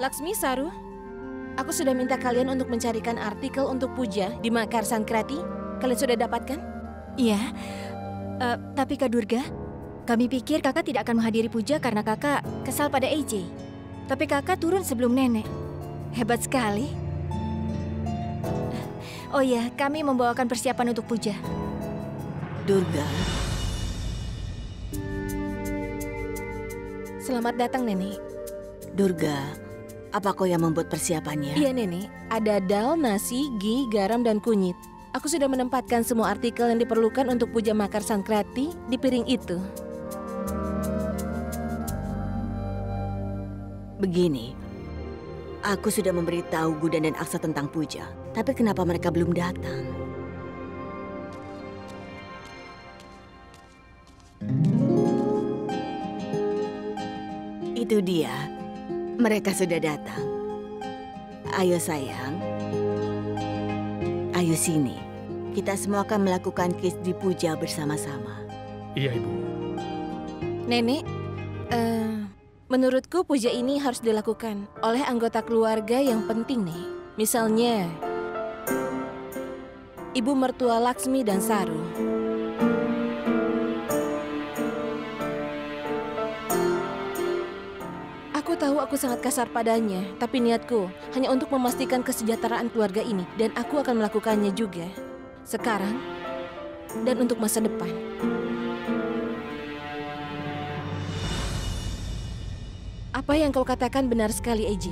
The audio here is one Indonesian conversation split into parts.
Laksmi, Saru, aku sudah minta kalian untuk mencarikan artikel untuk puja di Makar Sankrati. Kalian sudah dapatkan? Iya. Tapi Kak Durga, kami pikir kakak tidak akan menghadiri puja karena kakak kesal pada AJ. Tapi kakak turun sebelum nenek. Hebat sekali. Oh iya, kami membawakan persiapan untuk puja. Durga. Selamat datang, Nenek. Durga, apa kau yang membuat persiapannya? Iya, Nenek. Ada dal, nasi, ghee, garam, dan kunyit. Aku sudah menempatkan semua artikel yang diperlukan untuk puja Makar Sankrati di piring itu. Begini, aku sudah memberitahu Gudan dan Aksa tentang puja. Tapi kenapa mereka belum datang? Itu dia. Mereka sudah datang. Ayo sayang. Ayo sini. Kita semua akan melakukan kisdi puja bersama-sama. Iya, Ibu. Nenek, menurutku puja ini harus dilakukan oleh anggota keluarga yang penting, nih. Misalnya, ibu mertua Laksmi dan Saru. Aku tahu aku sangat kasar padanya, tapi niatku hanya untuk memastikan kesejahteraan keluarga ini, dan aku akan melakukannya juga. Sekarang, dan untuk masa depan. Apa yang kau katakan benar sekali, Eji.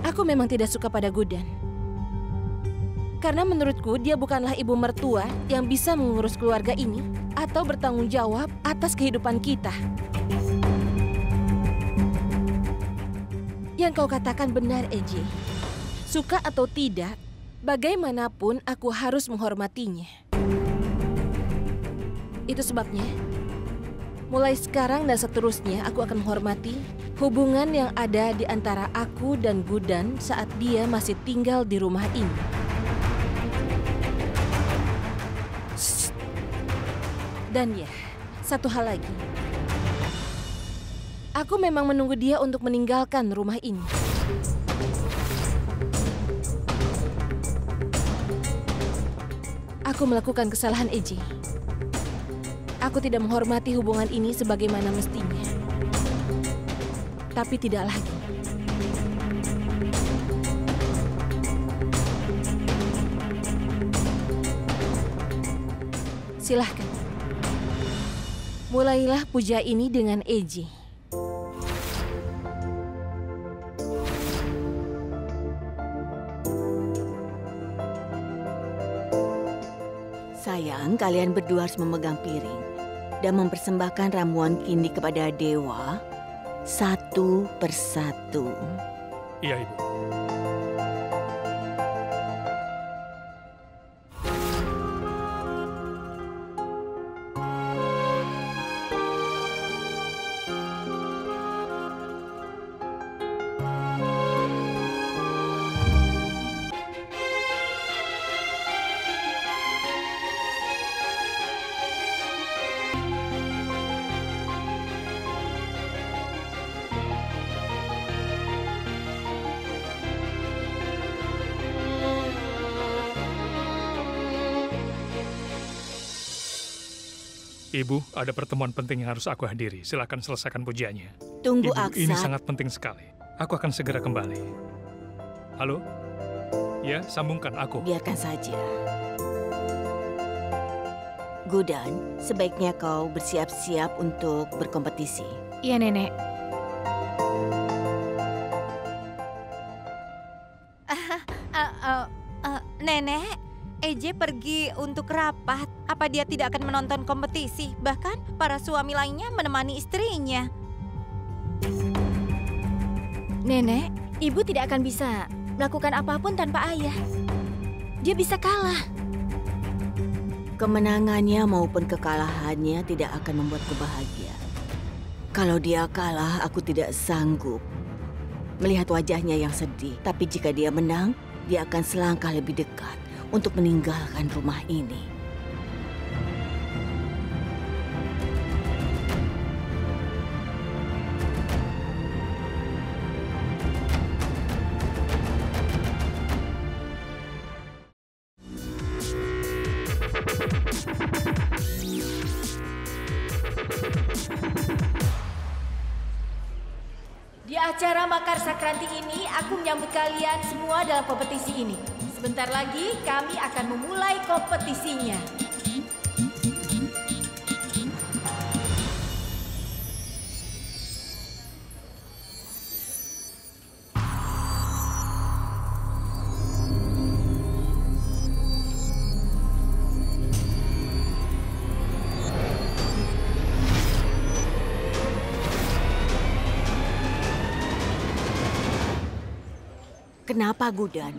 Aku memang tidak suka pada Gudan. Karena menurutku dia bukanlah ibu mertua yang bisa mengurus keluarga ini atau bertanggung jawab atas kehidupan kita. Yang kau katakan benar, Eji. Suka atau tidak, bagaimanapun aku harus menghormatinya. Itu sebabnya, mulai sekarang dan seterusnya aku akan menghormati hubungan yang ada di antara aku dan Gudan saat dia masih tinggal di rumah ini. Shh. Dan ya, satu hal lagi. Aku memang menunggu dia untuk meninggalkan rumah ini. Aku melakukan kesalahan, Eji. Aku tidak menghormati hubungan ini sebagaimana mestinya. Tapi tidak lagi. Silahkan. Mulailah puja ini dengan Eji. Sayang, kalian berdua harus memegang piring dan mempersembahkan ramuan kindi kepada dewa satu persatu. Iya, Ibu. Ibu, ada pertemuan penting yang harus aku hadiri. Silakan selesaikan pujiannya. Tunggu, Ibu, Aksa. ini sangat penting sekali. Aku akan segera kembali. Halo? Ya, sambungkan aku. Biarkan saja. Gudan, sebaiknya kau bersiap-siap untuk berkompetisi. Iya, Nenek. Nenek, EJ pergi untuk rapat. Apa dia tidak akan menonton kompetisi? Bahkan para suami lainnya menemani istrinya. Nenek, ibu tidak akan bisa melakukan apapun tanpa ayah. Dia bisa kalah. Kemenangannya maupun kekalahannya tidak akan membuatku bahagia. Kalau dia kalah, aku tidak sanggup melihat wajahnya yang sedih. Tapi jika dia menang, dia akan selangkah lebih dekat untuk meninggalkan rumah ini. acara Makar Sakranti ini, aku menyambut kalian semua dalam kompetisi ini. Sebentar lagi kami akan memulai kompetisinya. Kenapa, Gudan?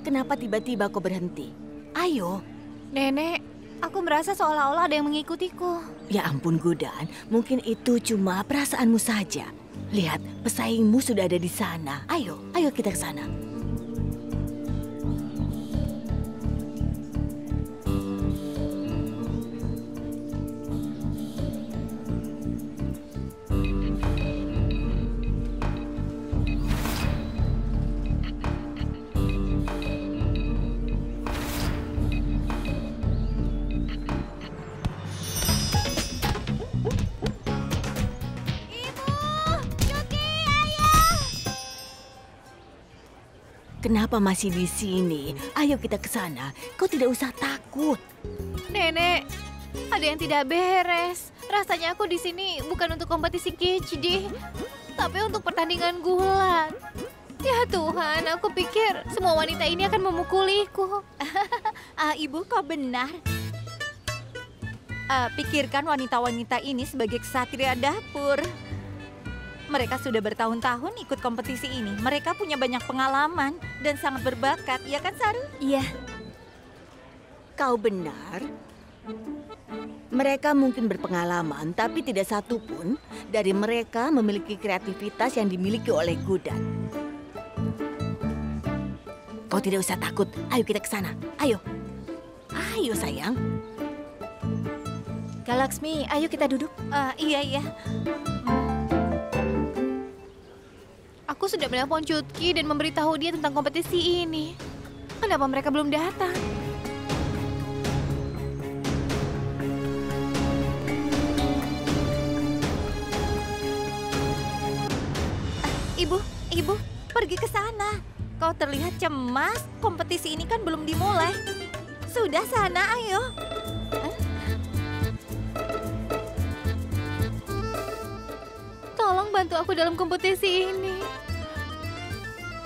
Kenapa tiba-tiba kau berhenti? Ayo. Nenek, aku merasa seolah-olah ada yang mengikutiku. Ya ampun, Gudan. Mungkin itu cuma perasaanmu saja. Lihat, pesaingmu sudah ada di sana. Ayo kita ke sana. Kenapa masih di sini? Ayo kita ke sana. Kau tidak usah takut. Nenek, ada yang tidak beres. Rasanya aku di sini bukan untuk kompetisi PhD, tapi untuk pertandingan gulat. Ya Tuhan, aku pikir semua wanita ini akan memukuliku. Ibu, kau benar. Pikirkan wanita-wanita ini sebagai ksatria dapur. Mereka sudah bertahun-tahun ikut kompetisi ini. Mereka punya banyak pengalaman dan sangat berbakat, ya kan Saru? Iya. Kau benar. Mereka mungkin berpengalaman, tapi tidak satu pun dari mereka memiliki kreativitas yang dimiliki oleh Gudan. Kau tidak usah takut. Ayo kita ke sana. Ayo. Ayo sayang. Kak Laksmi, ayo kita duduk. Iya. Aku sudah menelpon Cutki dan memberitahu dia tentang kompetisi ini. Kenapa mereka belum datang? Ibu, pergi ke sana. Kau terlihat cemas. Kompetisi ini kan belum dimulai. Sudah sana, ayo. Tolong bantu aku dalam kompetisi ini.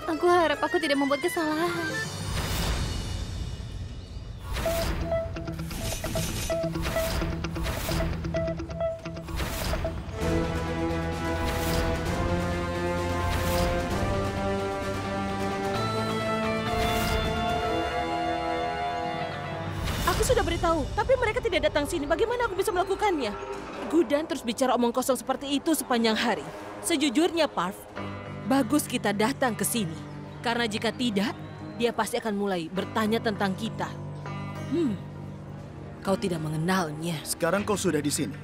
Aku harap aku tidak membuat kesalahan. Aku sudah beritahu, tapi mereka tidak datang sini. Bagaimana aku bisa melakukannya? Gudan terus bicara omong kosong seperti itu sepanjang hari. Sejujurnya, Parv, bagus kita datang ke sini. Karena jika tidak, dia pasti akan mulai bertanya tentang kita. Kau tidak mengenalnya. Sekarang kau sudah di sini.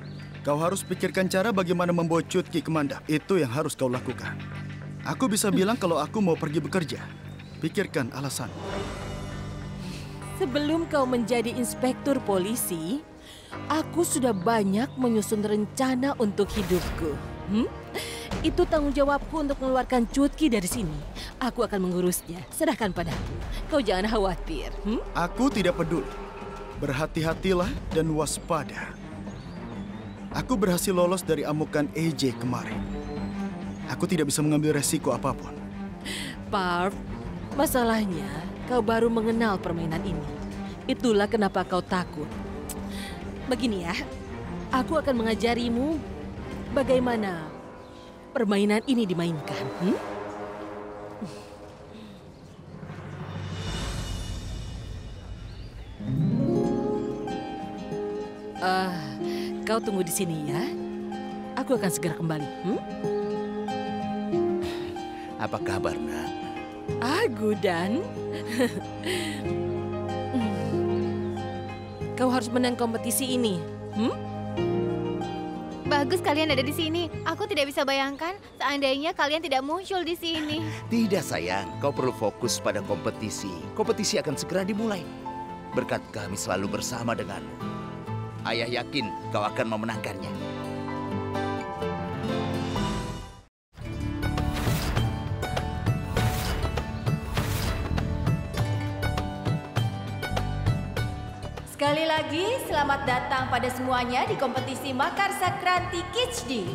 Kau harus pikirkan cara bagaimana membawa Cutki ke Mandap. Itu yang harus kau lakukan. Aku bisa bilang kalau aku mau pergi bekerja. Pikirkan alasan. Sebelum kau menjadi inspektur polisi, aku sudah banyak menyusun rencana untuk hidupku. Itu tanggung jawabku untuk mengeluarkan Cutki dari sini. Aku akan mengurusnya. Serahkan padaku. Kau jangan khawatir. Aku tidak peduli. Berhati-hatilah dan waspada. Aku berhasil lolos dari amukan AJ kemarin. Aku tidak bisa mengambil resiko apapun. Parv, masalahnya kau baru mengenal permainan ini. Itulah kenapa kau takut. Begini ya, aku akan mengajarimu bagaimana permainan ini dimainkan. Kau tunggu di sini ya. Aku akan segera kembali. Apa kabar, Nak? Gudan. Kau harus menang kompetisi ini. Bagus kalian ada di sini. Aku tidak bisa bayangkan seandainya kalian tidak muncul di sini. Tidak, sayang. Kau perlu fokus pada kompetisi. Kompetisi akan segera dimulai. Berkat kami selalu bersama denganmu. Ayah yakin kau akan memenangkannya. Sekali lagi, selamat datang pada semuanya di kompetisi Makar Sakranti KHD.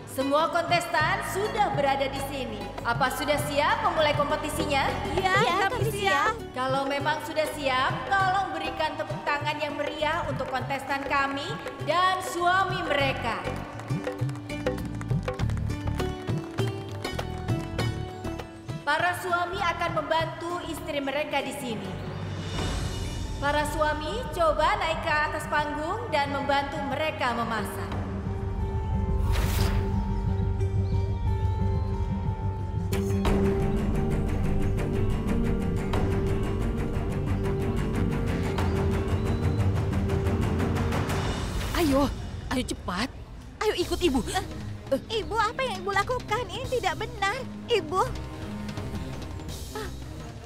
Semua kontestan sudah berada di sini. Apa sudah siap memulai kompetisinya? Ya, kami siap. Kalau memang sudah siap, tolong berikan tepuk tangan yang meriah untuk kontestan kami dan suami mereka. Para suami akan membantu istri mereka di sini. Para suami, coba naik ke atas panggung dan membantu mereka memasak. Ayo cepat. Ayo ikut ibu. Ibu, apa yang ibu lakukan? Ini tidak benar. Ibu.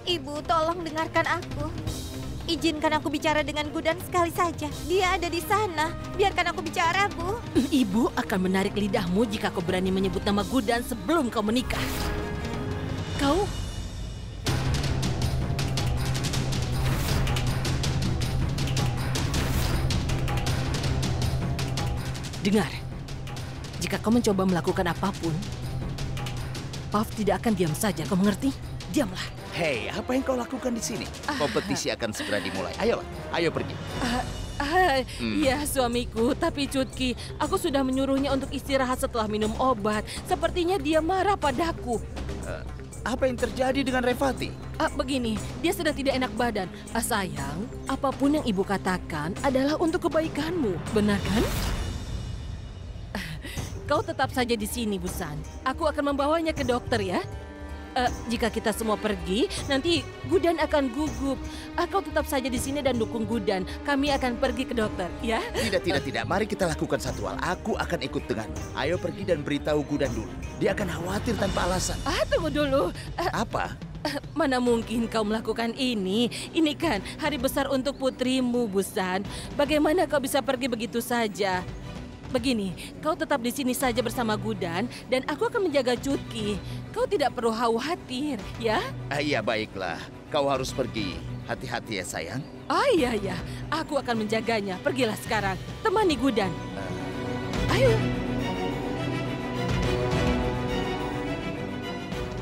Ibu, tolong dengarkan aku. Izinkan aku bicara dengan Gudan sekali saja. Dia ada di sana. Biarkan aku bicara, Bu. Ibu akan menarik lidahmu jika kau berani menyebut nama Gudan sebelum kau menikah. Kau... Dengar, jika kau mencoba melakukan apapun, Puff tidak akan diam saja, kau mengerti? Diamlah. Hei, apa yang kau lakukan di sini? Kompetisi akan segera dimulai. Ayolah, ayo pergi. Ya suamiku, tapi Cutki, aku sudah menyuruhnya untuk istirahat setelah minum obat. Sepertinya dia marah padaku. Apa yang terjadi dengan Revati? Begini, dia sedang tidak enak badan. Sayang, apapun yang ibu katakan adalah untuk kebaikanmu, benar kan? Kau tetap saja di sini, Busan. Aku akan membawanya ke dokter ya. Jika kita semua pergi, nanti Gudan akan gugup. Kau tetap saja di sini dan dukung Gudan. Kami akan pergi ke dokter, ya? Tidak. Mari kita lakukan satu hal. Aku akan ikut denganmu. Ayo pergi dan beritahu Gudan dulu. Dia akan khawatir tanpa alasan. Tunggu dulu. Apa? Mana mungkin kau melakukan ini? Ini kan hari besar untuk putrimu, Busan. Bagaimana kau bisa pergi begitu saja? Begini, kau tetap di sini saja bersama Gudan dan aku akan menjaga Cutki. Kau tidak perlu khawatir, ya? Iya, baiklah. Kau harus pergi. Hati-hati ya, sayang. Iya. Aku akan menjaganya. Pergilah sekarang. Temani Gudan. Ayo.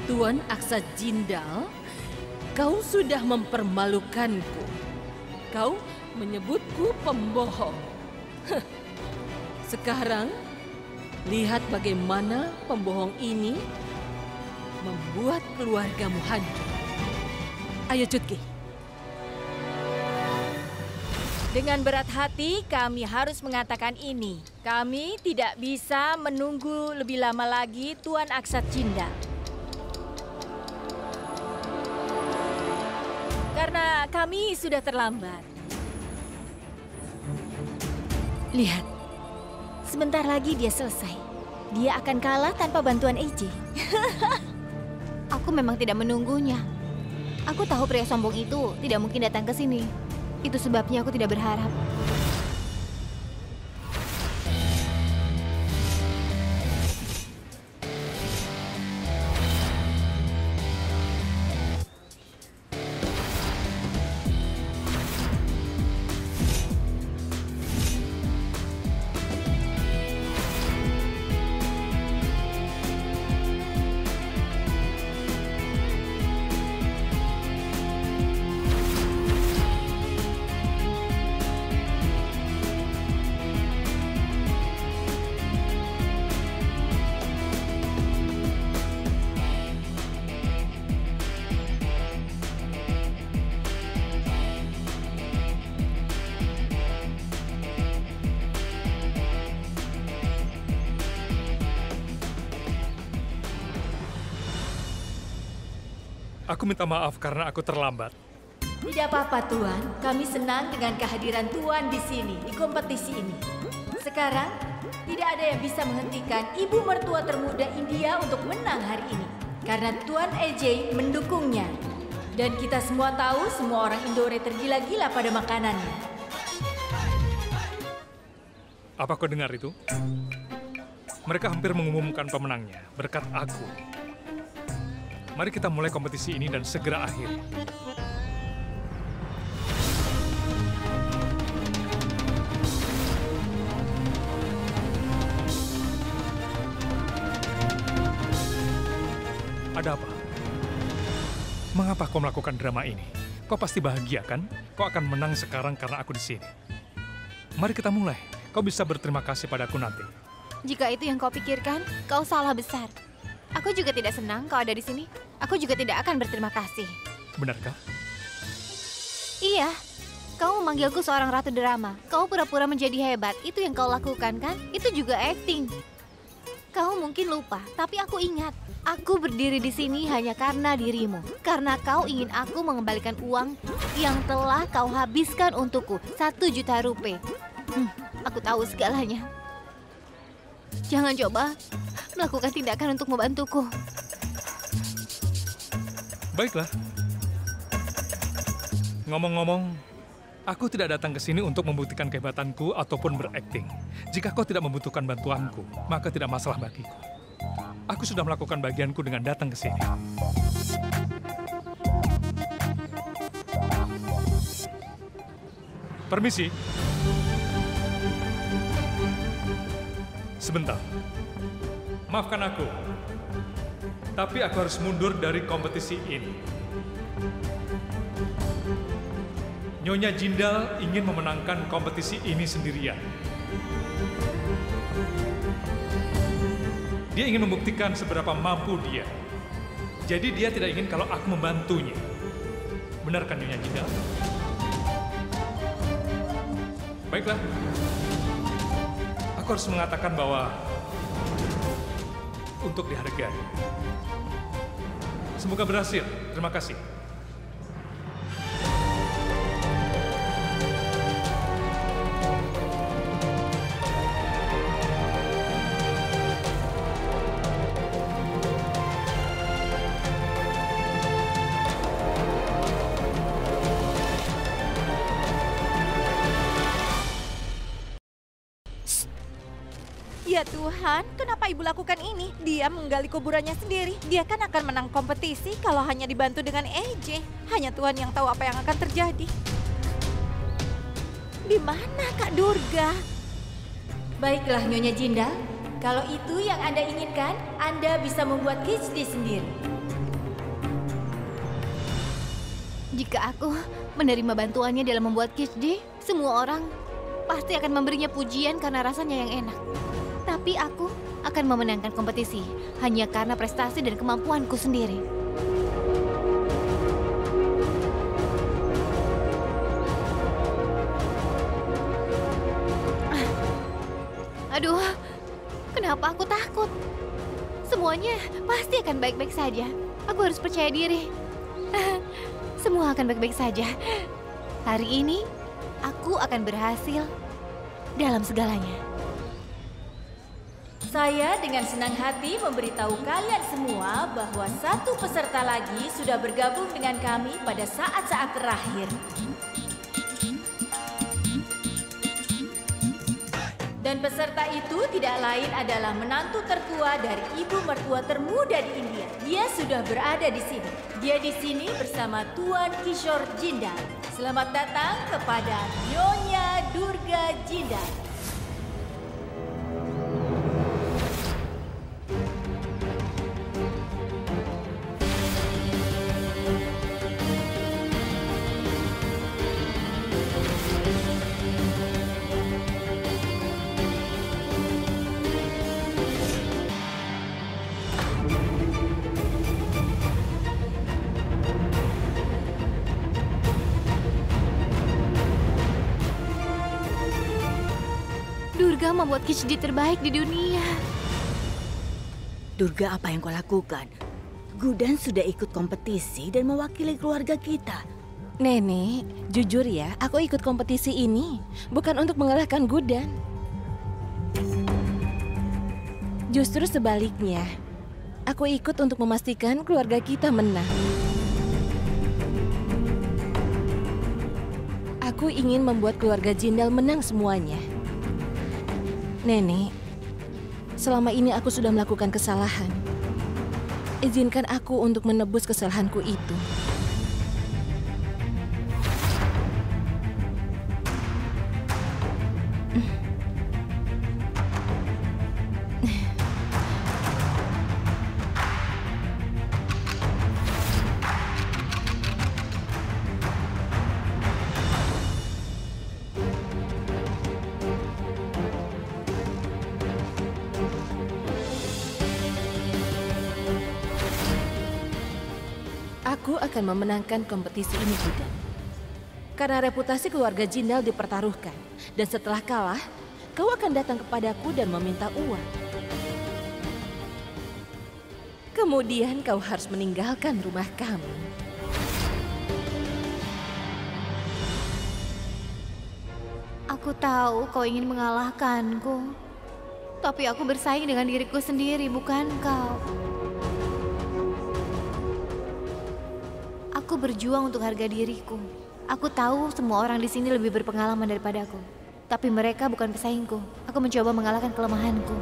Tuan Aksa Jindal, kau sudah mempermalukanku. Kau menyebutku pembohong. Sekarang, lihat bagaimana pembohong ini membuat keluargamu hancur. Ayo, Cutki. Dengan berat hati, kami harus mengatakan ini. Kami tidak bisa menunggu lebih lama lagi, Tuan Aksat Jindal. Karena kami sudah terlambat. Lihat. Sebentar lagi dia selesai. Dia akan kalah tanpa bantuan AJ. Aku memang tidak menunggunya. Aku tahu pria sombong itu tidak mungkin datang ke sini. Itu sebabnya aku tidak berharap. Aku minta maaf karena aku terlambat. Tidak apa-apa, Tuan. Kami senang dengan kehadiran Tuan di sini, di kompetisi ini. Sekarang, tidak ada yang bisa menghentikan ibu mertua termuda India untuk menang hari ini. Karena Tuan AJ mendukungnya. Dan kita semua tahu semua orang Indore tergila-gila pada makanannya. Apa kau dengar itu? Mereka hampir mengumumkan pemenangnya berkat aku. Mari kita mulai kompetisi ini dan segera akhiri. Ada apa? Mengapa kau melakukan drama ini? Kau pasti bahagia, kan? Kau akan menang sekarang karena aku di sini. Mari kita mulai. Kau bisa berterima kasih padaku nanti. Jika itu yang kau pikirkan, kau salah besar. Aku juga tidak senang kau ada di sini. Aku juga tidak akan berterima kasih. Benarkah? Iya, kau memanggilku seorang ratu drama. Kau pura-pura menjadi hebat. Itu yang kau lakukan, kan? Itu juga acting. Kau mungkin lupa, tapi aku ingat. Aku berdiri di sini hanya karena dirimu. Karena kau ingin aku mengembalikan uang yang telah kau habiskan untukku, 1 juta rupiah. Aku tahu segalanya. Jangan coba melakukan tindakan untuk membantuku. Baiklah. Ngomong-ngomong, aku tidak datang ke sini untuk membuktikan kehebatanku ataupun berakting. Jika kau tidak membutuhkan bantuanku, maka tidak masalah bagiku. Aku sudah melakukan bagianku dengan datang ke sini. Permisi. Sebentar. Maafkan aku. Tapi aku harus mundur dari kompetisi ini. Nyonya Jindal ingin memenangkan kompetisi ini sendirian. Dia ingin membuktikan seberapa mampu dia. Jadi dia tidak ingin kalau aku membantunya. Benar kan, Nyonya Jindal? Baiklah. Aku harus mengatakan bahwa untuk dihargai. Semoga berhasil. Terima kasih. Ya Tuhan, kenapa ibu lakukan ini? Dia menggali kuburannya sendiri. Dia kan akan menang kompetisi kalau hanya dibantu dengan AJ. Hanya Tuhan yang tahu apa yang akan terjadi. Di mana Kak Durga? Baiklah Nyonya Jindal, kalau itu yang Anda inginkan, Anda bisa membuat HD sendiri. Jika aku menerima bantuannya dalam membuat HD, semua orang pasti akan memberinya pujian karena rasanya yang enak. Tapi aku akan memenangkan kompetisi hanya karena prestasi dan kemampuanku sendiri. Aduh, kenapa aku takut? Semuanya pasti akan baik-baik saja. Aku harus percaya diri. Semua akan baik-baik saja. Hari ini, aku akan berhasil dalam segalanya. Saya dengan senang hati memberitahu kalian semua bahwa satu peserta lagi sudah bergabung dengan kami pada saat-saat terakhir. Dan peserta itu tidak lain adalah menantu tertua dari ibu mertua termuda di India. Dia sudah berada di sini. Dia di sini bersama Tuan Kishore Jindal. Selamat datang kepada Nyonya Durga Jindal. Durga membuat HD terbaik di dunia. Durga, apa yang kau lakukan? Gudan sudah ikut kompetisi dan mewakili keluarga kita. Nenek, jujur ya, aku ikut kompetisi ini bukan untuk mengalahkan Gudan. Justru sebaliknya, aku ikut untuk memastikan keluarga kita menang. Aku ingin membuat keluarga Jindal menang semuanya. Nenek, selama ini aku sudah melakukan kesalahan. Izinkan aku untuk menebus kesalahanku itu. Aku akan memenangkan kompetisi ini, Gudan. Karena reputasi keluarga Jindal dipertaruhkan. Dan setelah kalah, kau akan datang kepadaku dan meminta uang. Kemudian kau harus meninggalkan rumah kami. Aku tahu kau ingin mengalahkanku. Tapi aku bersaing dengan diriku sendiri, bukan kau. Aku berjuang untuk harga diriku. Aku tahu semua orang di sini lebih berpengalaman daripadaku. Tapi mereka bukan pesaingku. Aku mencoba mengalahkan kelemahanku.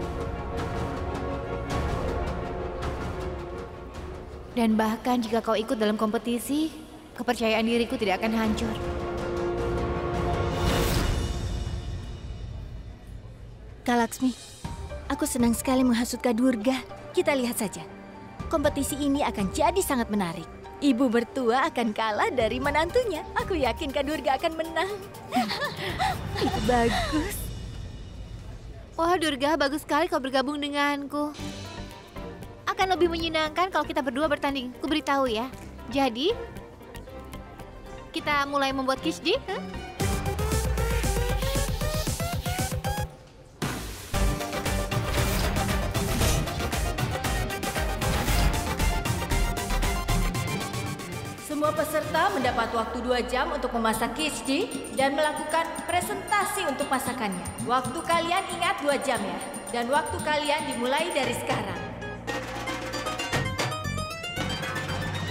Dan bahkan jika kau ikut dalam kompetisi, kepercayaan diriku tidak akan hancur. Kak Laksmi, aku senang sekali menghasut Kak Durga. Kita lihat saja. Kompetisi ini akan jadi sangat menarik. Ibu mertua akan kalah dari menantunya. Aku yakin Kak Durga akan menang. Itu bagus. Wah Durga, bagus sekali kau bergabung denganku. Akan lebih menyenangkan kalau kita berdua bertanding. Ku beritahu ya. Jadi, kita mulai membuat kishdi? Semua peserta mendapat waktu 2 jam untuk memasak kishdi dan melakukan presentasi untuk masakannya. Waktu kalian ingat 2 jam ya. Dan waktu kalian dimulai dari sekarang.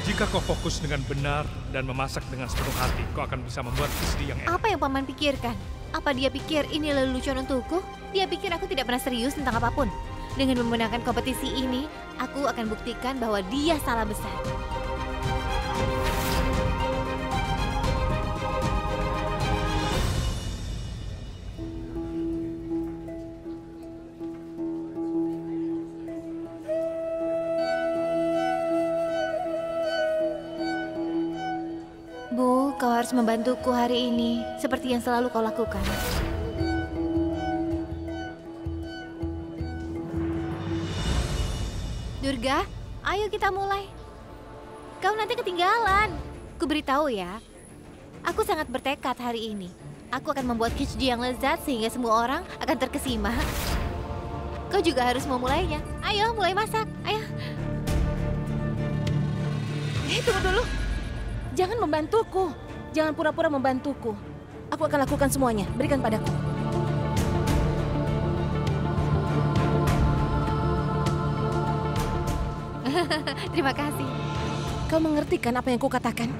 Jika kau fokus dengan benar dan memasak dengan sepenuh hati, kau akan bisa membuat kishdi yang enak. Apa yang Paman pikirkan? Apa dia pikir ini lelucon untukku? Dia pikir aku tidak pernah serius tentang apapun. Dengan memenangkan kompetisi ini, aku akan buktikan bahwa dia salah besar. Bu, kau harus membantuku hari ini, seperti yang selalu kau lakukan. Durga, ayo kita mulai. Kau nanti ketinggalan. Ku beritahu ya, aku sangat bertekad hari ini. Aku akan membuat kishdi yang lezat sehingga semua orang akan terkesima. Kau juga harus memulainya. Ayo, mulai masak. Ayo. Tunggu dulu. Jangan membantuku. Jangan pura-pura membantuku. Aku akan lakukan semuanya. Berikan padaku. Terima kasih. Kau mengerti kan apa yang kukatakan?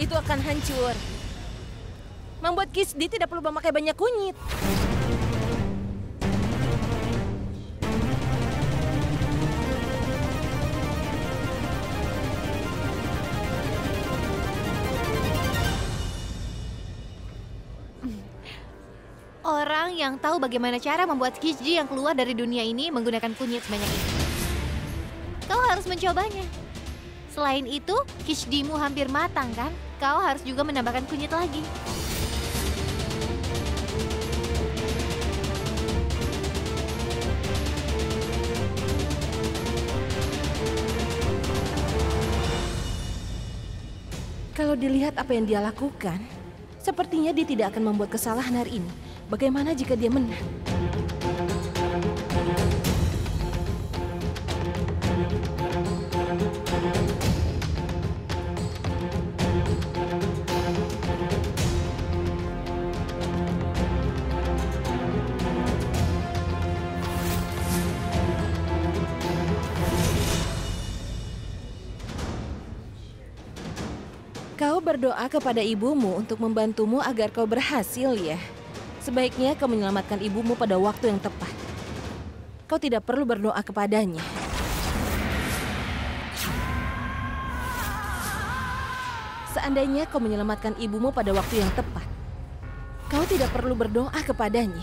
Itu akan hancur. Membuat kishdi tidak perlu memakai banyak kunyit. Orang yang tahu bagaimana cara membuat kishdi yang keluar dari dunia ini menggunakan kunyit sebanyak ini. Kau harus mencobanya. Selain itu, kishdimu hampir matang kan? Kau harus juga menambahkan kunyit lagi. Kalau dilihat apa yang dia lakukan, sepertinya dia tidak akan membuat kesalahan hari ini. Bagaimana jika dia menang? Kau berdoa kepada ibumu untuk membantumu agar kau berhasil ya. Sebaiknya kau menyelamatkan ibumu pada waktu yang tepat. Kau tidak perlu berdoa kepadanya. seandainya kau menyelamatkan ibumu pada waktu yang tepat, kau tidak perlu berdoa kepadanya.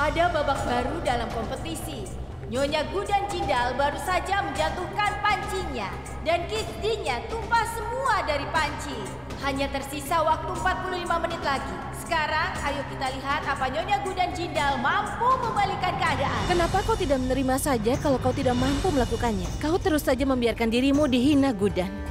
Ada babak baru dalam kompetisi. Nyonya Gudan Jindal baru saja menjatuhkan pancinya dan kisdinya tumpah semua dari panci. Hanya tersisa waktu 45 menit lagi. Sekarang ayo kita lihat apa Nyonya Gudan Jindal mampu membalikan keadaan. Kenapa kau tidak menerima saja kalau kau tidak mampu melakukannya? Kau terus saja membiarkan dirimu dihina, Gudan.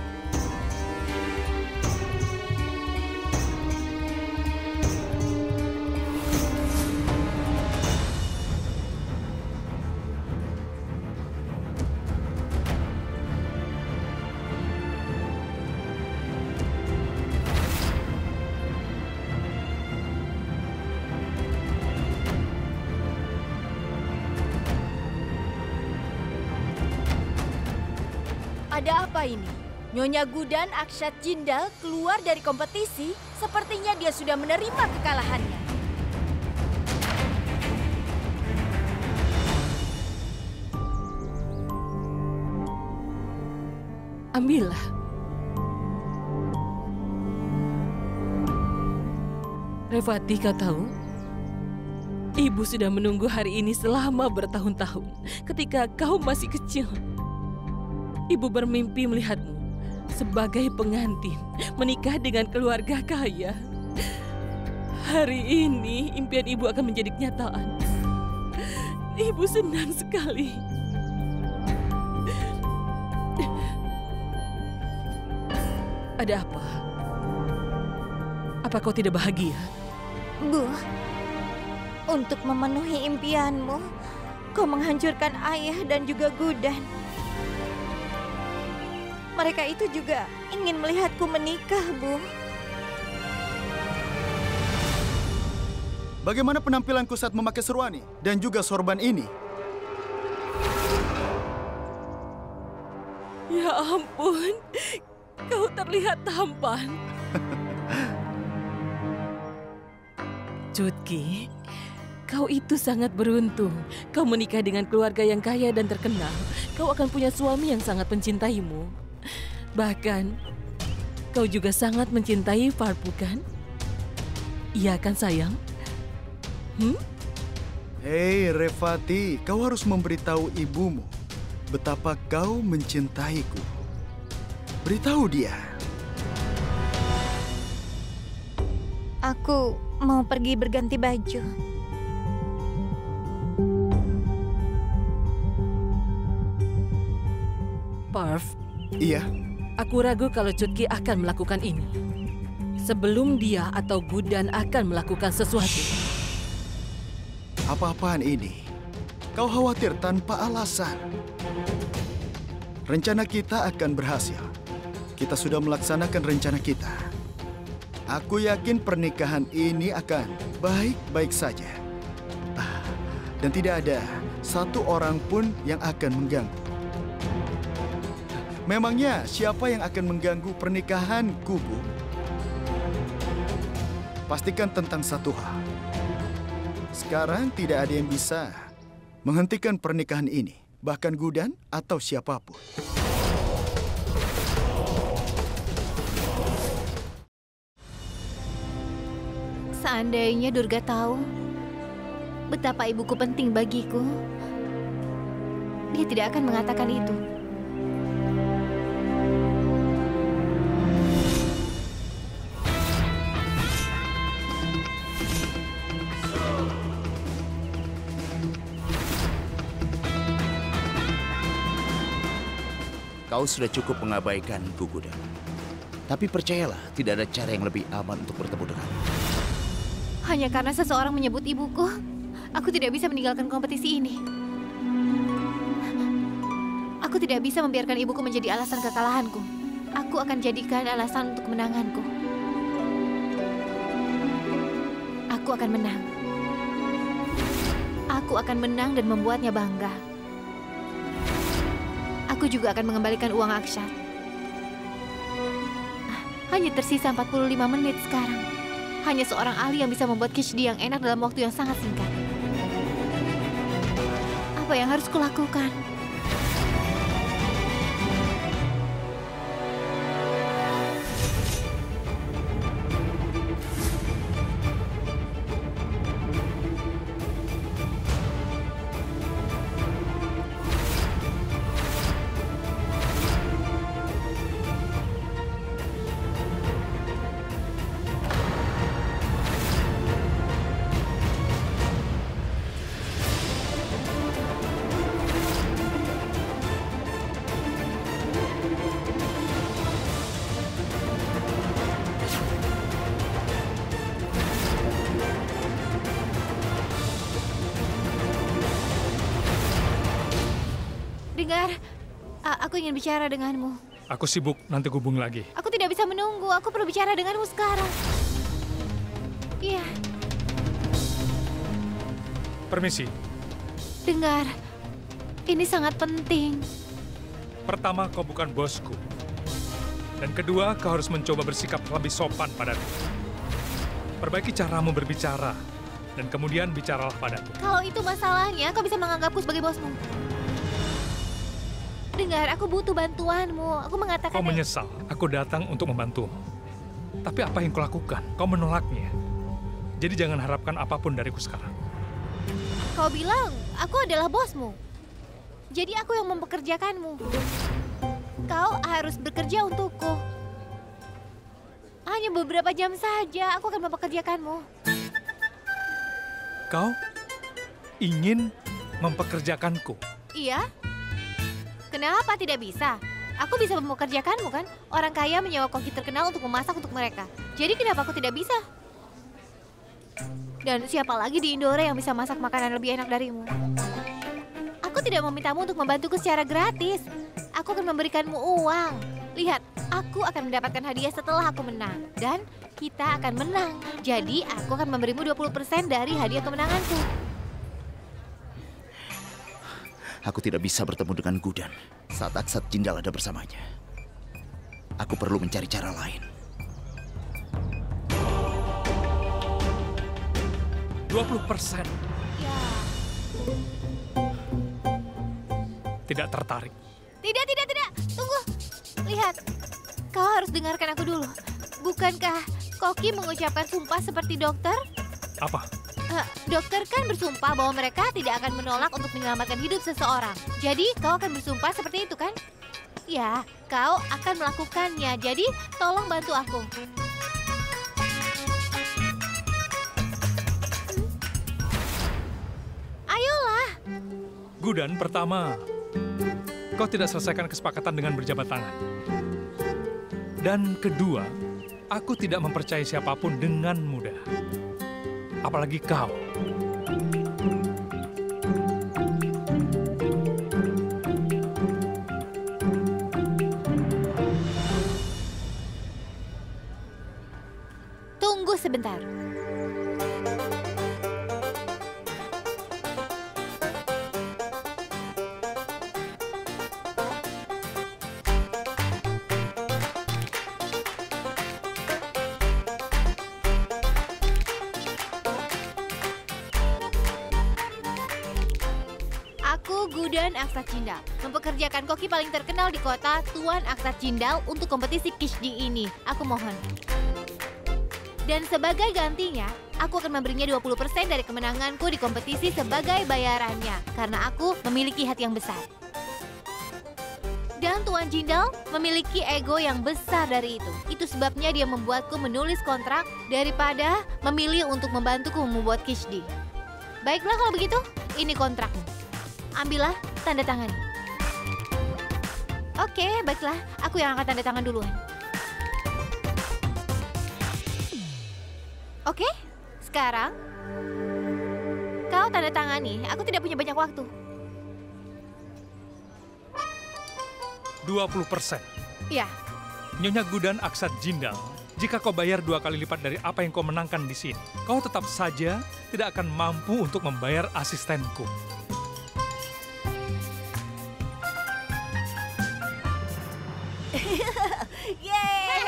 Ada apa ini? Nyonya Gudan Akshat Jindal keluar dari kompetisi. Sepertinya dia sudah menerima kekalahannya. Ambillah. Revati, kau tahu? Ibu sudah menunggu hari ini selama bertahun-tahun. Ketika kau masih kecil, Ibu bermimpi melihatmu sebagai pengantin menikah dengan keluarga kaya. Hari ini impian Ibu akan menjadi kenyataan. Ibu senang sekali. Ada apa? Apa kau tidak bahagia? Bu, untuk memenuhi impianmu, kau menghancurkan ayah dan juga Gudan. Mereka itu juga ingin melihatku menikah, Bu. Bagaimana penampilanku saat memakai serwani dan juga sorban ini? Ya ampun, kau terlihat tampan. Cutki, kau itu sangat beruntung. Kau menikah dengan keluarga yang kaya dan terkenal. Kau akan punya suami yang sangat mencintaimu. Bahkan, kau juga sangat mencintai Farp, bukan? Iya kan, sayang? Hei, Revati, kau harus memberitahu ibumu betapa kau mencintaiku. Beritahu dia. Aku mau pergi berganti baju. Parv, Iya, aku ragu kalau Cutki akan melakukan ini. Sebelum dia atau Gudan akan melakukan sesuatu. apa-apaan ini? Kau khawatir tanpa alasan. Rencana kita akan berhasil. Kita sudah melaksanakan rencana kita. Aku yakin pernikahan ini akan baik-baik saja. Dan tidak ada satu orang pun yang akan mengganggu. Memangnya siapa yang akan mengganggu pernikahanku, Bu? Pastikan tentang satu hal. Sekarang tidak ada yang bisa menghentikan pernikahan ini, bahkan Gudan atau siapapun. Seandainya Durga tahu betapa ibuku penting bagiku, dia tidak akan mengatakan itu. Kau sudah cukup mengabaikan Gugudan. Tapi percayalah, tidak ada cara yang lebih aman untuk bertemu denganmu. Hanya karena seseorang menyebut ibuku, aku tidak bisa meninggalkan kompetisi ini. Aku tidak bisa membiarkan ibuku menjadi alasan kekalahanku. Aku akan jadikan alasan untuk kemenanganku. Aku akan menang. Aku akan menang dan membuatnya bangga. Aku juga akan mengembalikan uang Akshat. Hanya tersisa 45 menit sekarang. Hanya seorang ahli yang bisa membuat Kishdi yang enak dalam waktu yang sangat singkat. Apa yang harus kulakukan? Dengar, aku ingin bicara denganmu. Aku sibuk, nanti hubung lagi. Aku tidak bisa menunggu, aku perlu bicara denganmu sekarang. Iya. Permisi. Dengar, ini sangat penting. Pertama, kau bukan bosku. Dan kedua, kau harus mencoba bersikap lebih sopan padaku. Perbaiki caramu berbicara. Dan kemudian bicaralah padaku. Kalau itu masalahnya, kau bisa menganggapku sebagai bosmu. Dengar, aku butuh bantuanmu. Aku mengatakan... Kau menyesal. Aku datang untuk membantumu. Tapi apa yang kau lakukan? Kau menolaknya. Jadi jangan harapkan apapun dariku sekarang. Kau bilang, aku adalah bosmu. Jadi aku yang mempekerjakanmu. Kau harus bekerja untukku. Hanya beberapa jam saja, aku akan mempekerjakanmu. Kau ingin mempekerjakanku? Iya. Kenapa tidak bisa? Aku bisa mempekerjakanmu kan? Orang kaya menyewa koki terkenal untuk memasak untuk mereka. Jadi kenapa aku tidak bisa? Dan siapa lagi di Indore yang bisa masak makanan lebih enak darimu? Aku tidak memintamu untuk membantuku secara gratis. Aku akan memberikanmu uang. Lihat, aku akan mendapatkan hadiah setelah aku menang. Dan kita akan menang. Jadi aku akan memberimu 20% dari hadiah kemenanganku. Aku tidak bisa bertemu dengan Gudan saat Aksat Jindal ada bersamanya. Aku perlu mencari cara lain. 20%? Ya. Tidak tertarik. Tidak. Tunggu. Lihat. Kau harus dengarkan aku dulu. Bukankah Koki mengucapkan sumpah seperti dokter? Apa? Dokter kan bersumpah bahwa mereka tidak akan menolak untuk menyelamatkan hidup seseorang. Jadi kau akan bersumpah seperti itu kan? Ya, kau akan melakukannya. Jadi tolong bantu aku. Ayolah. Gudan, pertama, kau tidak selesaikan kesepakatan dengan berjabat tangan. Dan kedua, aku tidak mempercayai siapapun dengan mudah. Apalagi kau. Tunggu sebentar. Gudan Aksat Jindal mempekerjakan koki paling terkenal di kota Tuan Aksat Jindal untuk kompetisi Kishdi ini. Aku mohon. Dan sebagai gantinya, aku akan memberinya 20% dari kemenanganku di kompetisi sebagai bayarannya. Karena aku memiliki hati yang besar. Dan Tuan Jindal memiliki ego yang besar dari itu. Itu sebabnya dia membuatku menulis kontrak daripada memilih untuk membantuku membuat Kishdi. Baiklah kalau begitu, ini kontrakmu. Ambillah, tanda tangani. Oke, baiklah. Aku yang akan tanda tangan duluan. Oke, sekarang kau tanda tangani. Aku tidak punya banyak waktu. 20%. Ya, Nyonya Gudan Aksat Jindal, jika kau bayar 2 kali lipat dari apa yang kau menangkan di sini, kau tetap saja tidak akan mampu untuk membayar asistenku. Yeay,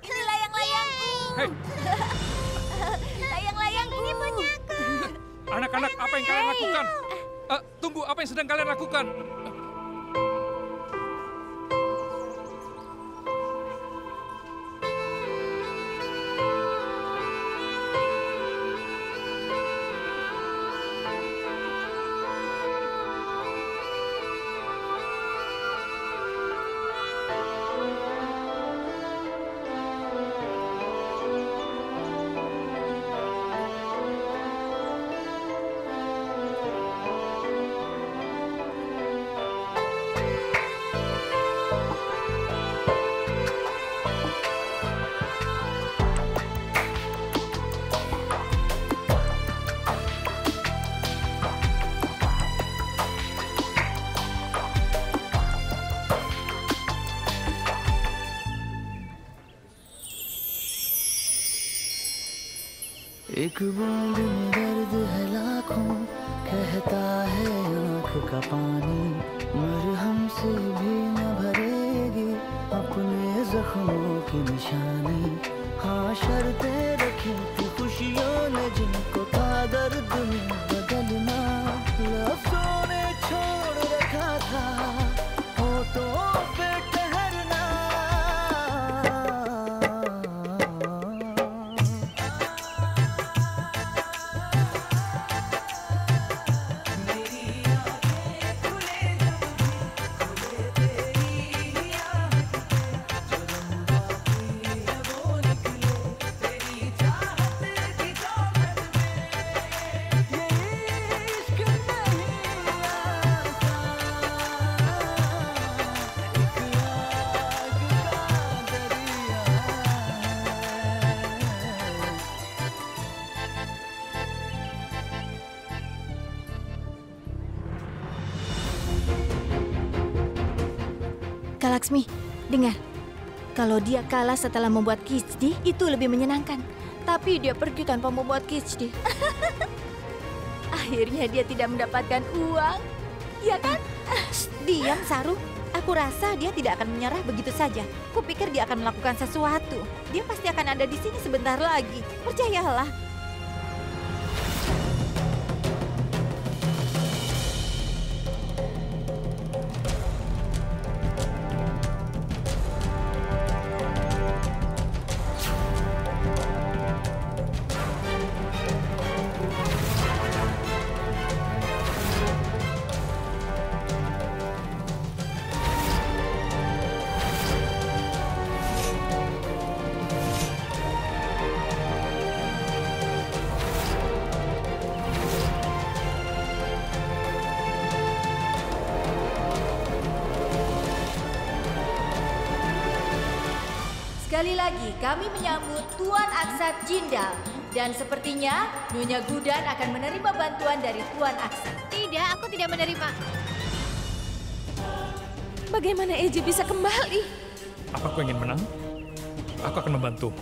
ini layang-layangku. Hei, Layang-layangku. Ini punyaku. anak-anak, apa yang kalian lakukan? Tunggu, apa yang sedang kalian lakukan? एक बूंद में दर्द है लाखों, कहता है आँख का पानी, मरहम से भी न भरेगी अपने जख्मों की निशानी। हाँ, शर्तें रखी थी खुशियों ने जिनको था दर्द में बदलना, लफ्जों ने छोड़ रखा था होठों पे ठहरना। Kak Laksmi, dengar. Kalau dia kalah setelah membuat Kishdi, itu lebih menyenangkan. Tapi dia pergi tanpa membuat Kishdi. Akhirnya dia tidak mendapatkan uang. Ya kan? Diam, Saru. Aku rasa dia tidak akan menyerah begitu saja. Kupikir dia akan melakukan sesuatu. Dia pasti akan ada di sini sebentar lagi. Percayalah. Sekali lagi kami menyambut Tuan Aksat Jindal. Dan sepertinya Nyonya Gudan akan menerima bantuan dari Tuan Aksat. tidak, aku tidak menerima. Bagaimana Eji bisa kembali? Apa kau ingin menang? Aku akan membantu.